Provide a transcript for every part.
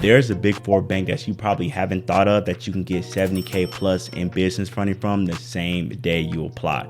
there's a big four bank that you probably haven't thought of that you can get 70K plus in business funding from the same day you apply.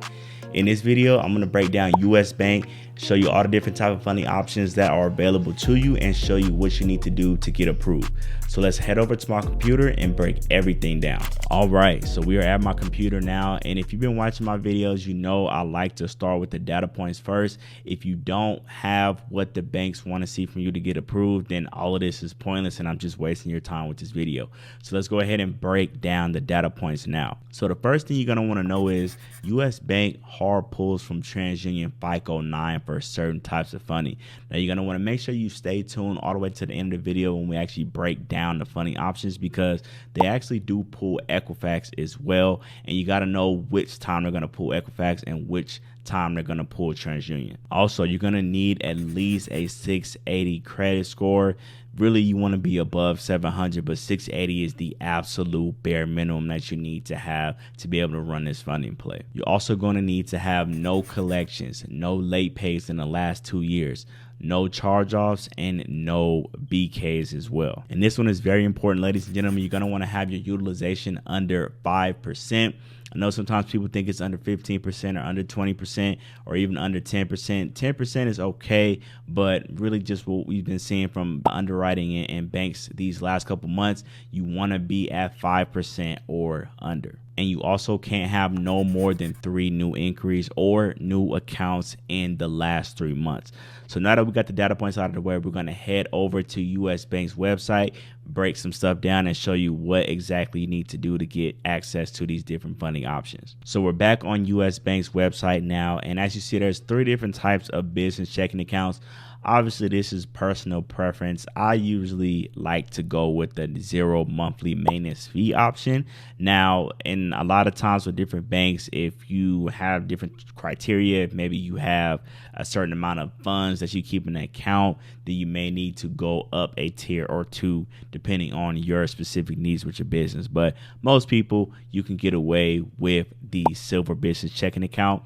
In this video, I'm going to break down US Bank, show you all the different type of funding options that are available to you, and show you what you need to do to get approved. So let's head over to my computer and break everything down. All right, so we are at my computer now, and if you've been watching my videos, you know I like to start with the data points first. If you don't have what the banks want to see from you to get approved, then all of this is pointless and I'm just wasting your time with this video. So let's go ahead and break down the data points now. So the first thing you're going to want to know is US Bank hard pulls from TransUnion FICO 9 for certain types of funding. Now you're going to want to make sure you stay tuned all the way to the end of the video when we actually break down the funding options, because they actually do pull Equifax as well, and you got to know which time they're going to pull Equifax and which time they're going to pull TransUnion. Also, you're going to need at least a 680 credit score. Really, you want to be above 700, but 680 is the absolute bare minimum that you need to have to be able to run this funding play. You're also going to need to have no collections, no late pays in the last 2 years, no charge-offs, and no BKs as well. And this one is very important, ladies and gentlemen. You're going to want to have your utilization under 5%. I know sometimes people think it's under 15% or under 20% or even under 10%. 10% is okay, but really just what we've been seeing from underwriting and banks these last couple months, you want to be at 5% or under. And you also can't have no more than 3 new inquiries or new accounts in the last 3 months. So now that we got the data points out of the way, we're going to head over to US Bank's website, break some stuff down, and show you what exactly you need to do to get access to these different funding options. So we're back on US Bank's website now, and as you see, there's 3 different types of business checking accounts. Obviously, this is personal preference. I usually like to go with the 0 monthly maintenance fee option. Now, in a lot of times with different banks, if you have different criteria, if maybe you have a certain amount of funds that you keep in an account, then you may need to go up a tier or 2 depending on your specific needs with your business. But most people, you can get away with the silver business checking account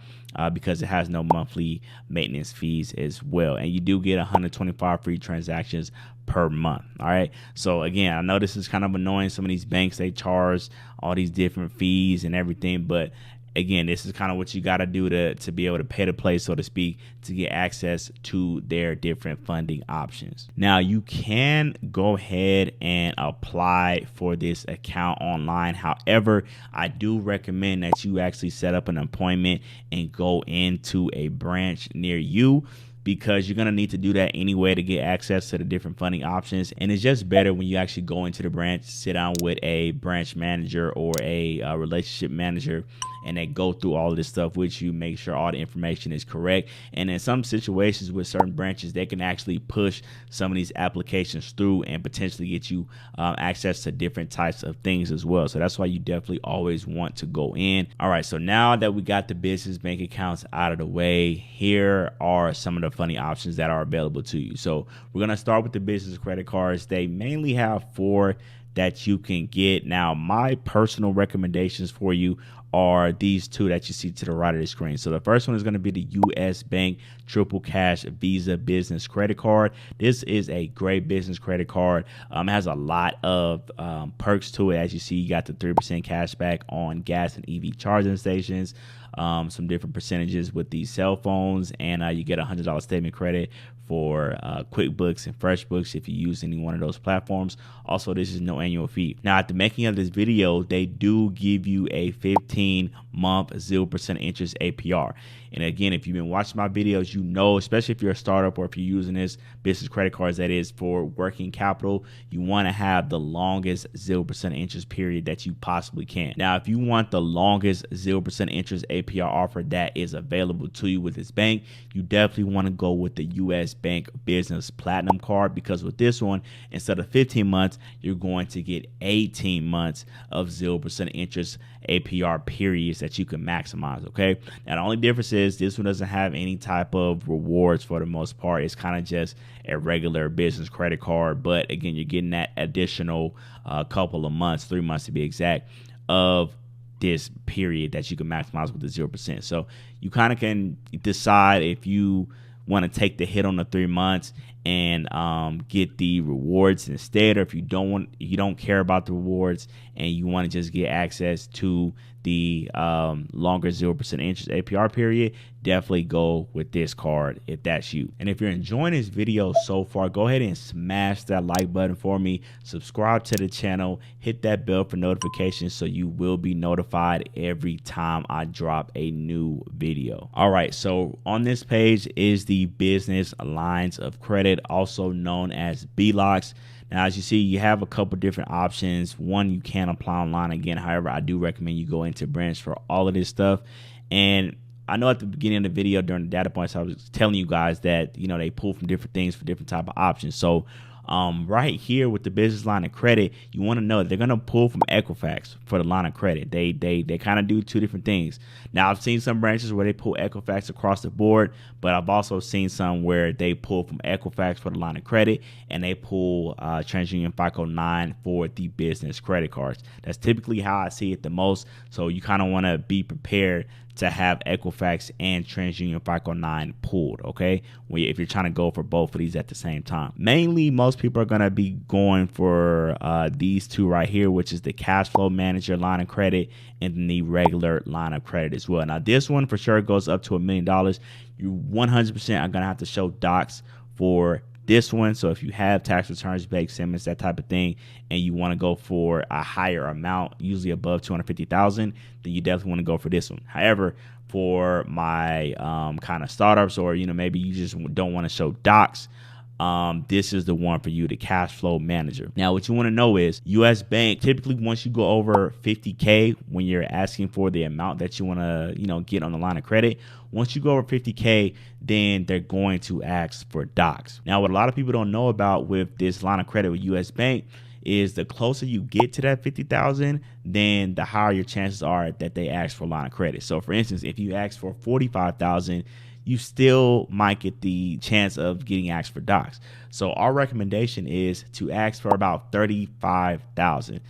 because it has no monthly maintenance fees as well, and you do get 125 free transactions per month. All right, so again, I know this is kind of annoying. Some of these banks, they charge all these different fees and everything, but again, this is kind of what you got to do to be able to pay to play, so to speak, to get access to their different funding options. Now, you can go ahead and apply for this account online. However, I do recommend that you actually set up an appointment and go into a branch near you, because you're going to need to do that anyway to get access to the different funding options. And it's just better when you actually go into the branch, sit down with a branch manager or a relationship manager, and they go through all this stuff with you, make sure all the information is correct. And in some situations with certain branches, they can actually push some of these applications through and potentially get you access to different types of things as well. So that's why you definitely always want to go in. All right, so now that we got the business bank accounts out of the way, here are some of the funding options that are available to you. So we're going to start with the business credit cards. They mainly have 4 that you can get. Now, my personal recommendations for you are these 2 that you see to the right of the screen. So the first one is going to be the US Bank Triple Cash Visa Business Credit Card. This is a great business credit card. It has a lot of perks to it. As you see, you got the 3% cash back on gas and EV charging stations, some different percentages with these cell phones, and you get $100 statement credit for QuickBooks and FreshBooks if you use any one of those platforms. Also, this is no annual fee. Now, at the making of this video, they do give you a 15-month 0% interest APR. And again, if you've been watching my videos, you know, especially if you're a startup or if you're using this business credit cards that is for working capital, you want to have the longest 0% interest period that you possibly can. Now, if you want the longest 0% interest APR offer that is available to you with this bank, you definitely want to go with the US Bank Business Platinum Card, because with this one, instead of 15 months, you're going to get 18 months of 0% interest APR periods that you can maximize. Okay, now the only difference is this one doesn't have any type of rewards for the most part. It's kind of just a regular business credit card, but again, you're getting that additional couple of months, 3 months to be exact, of this period that you can maximize with the 0%. So you kind of can decide if you want to take the hit on the 3 months and get the rewards instead, or if you don't care about the rewards and you want to just get access to the longer 0% interest APR period, definitely go with this card if that's you. And if you're enjoying this video so far, go ahead and smash that like button for me, subscribe to the channel, hit that bell for notifications so you will be notified every time I drop a new video. All right, so on this page is the business lines of credit, also known as BLOCs. Now, as you see, you have a couple different options. One, you can apply online. Again, however, I do recommend you go into branch for all of this stuff. And I know at the beginning of the video during the data points, I was telling you guys that, you know, they pull from different things for different type of options. So right here with the business line of credit, you want to know they're going to pull from Equifax for the line of credit. They kind of do two different things. Now, I've seen some branches where they pull Equifax across the board, but I've also seen some where they pull from Equifax for the line of credit and they pull TransUnion FICO 9 for the business credit cards. That's typically how I see it the most. So you kind of want to be prepared to have Equifax and TransUnion FICO 9 pulled, okay? If you're trying to go for both of these at the same time. Mainly, most people are gonna be going for these two right here, which is the cash flow manager line of credit and then the regular line of credit as well. Now, this one for sure goes up to $1 million. You 100% are gonna have to show docs for this one. So if you have tax returns, bank statements, that type of thing, and you want to go for a higher amount, usually above 250,000, then you definitely want to go for this one. However, for my kind of startups, or maybe you just don't want to show docs, this is the one for you, the cash flow manager. Now, what you want to know is US Bank, typically once you go over 50K, when you're asking for the amount that you want to, get on the line of credit, once you go over 50K, then they're going to ask for docs. Now, what a lot of people don't know about with this line of credit with US Bank is the closer you get to that 50,000, then the higher your chances are that they ask for a line of credit. So for instance, if you ask for 45,000, you still might get the chance of getting asked for docs. So our recommendation is to ask for about 35,000.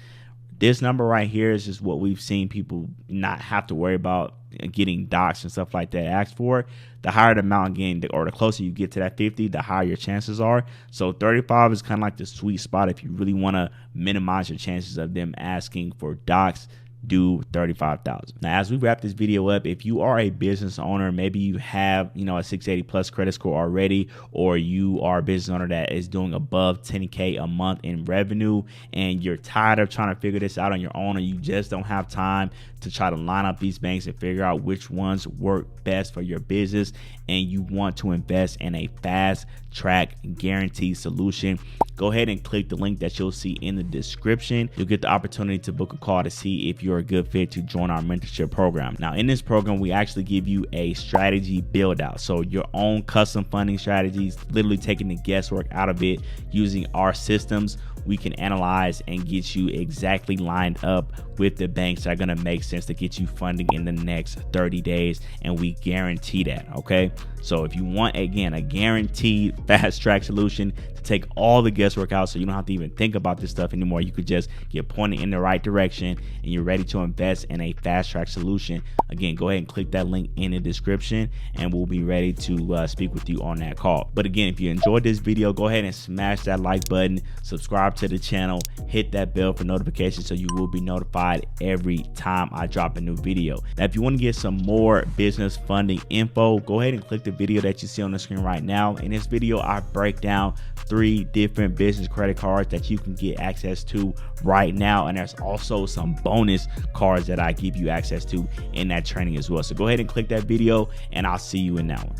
This number right here is just what we've seen people not have to worry about getting docs and stuff like that asked for. The higher the amount, again, or the closer you get to that 50, the higher your chances are. So 35 is kind of like the sweet spot if you really want to minimize your chances of them asking for docs. Do 35,000. Now, as we wrap this video up, if you are a business owner, maybe you have, a 680 plus credit score already, or you are a business owner that is doing above 10K a month in revenue, and you're tired of trying to figure this out on your own, or you just don't have time to try to line up these banks and figure out which ones work best for your business, and you want to invest in a fast track guaranteed solution, go ahead and click the link that you'll see in the description. You'll get the opportunity to book a call to see if you're a good fit to join our mentorship program. Now, in this program, we actually give you a strategy build out. So your own custom funding strategies, literally taking the guesswork out of it using our systems. We can analyze and get you exactly lined up with the banks that are going to make sense to get you funding in the next 30 days. And we guarantee that. Okay. So if you want, again, a guaranteed fast track solution to take all the guesswork out so you don't have to even think about this stuff anymore, you could just get pointed in the right direction and you're ready to invest in a fast track solution. Again, go ahead and click that link in the description and we'll be ready to speak with you on that call. But again, if you enjoyed this video, go ahead and smash that like button, subscribe to the channel, hit that bell for notifications so you will be notified every time I drop a new video. Now, if you want to get some more business funding info, go ahead and click the video that you see on the screen right now. In this video, I break down 3 different business credit cards that you can get access to right now, and there's also some bonus cards that I give you access to in that training as well. So go ahead and click that video and I'll see you in that one.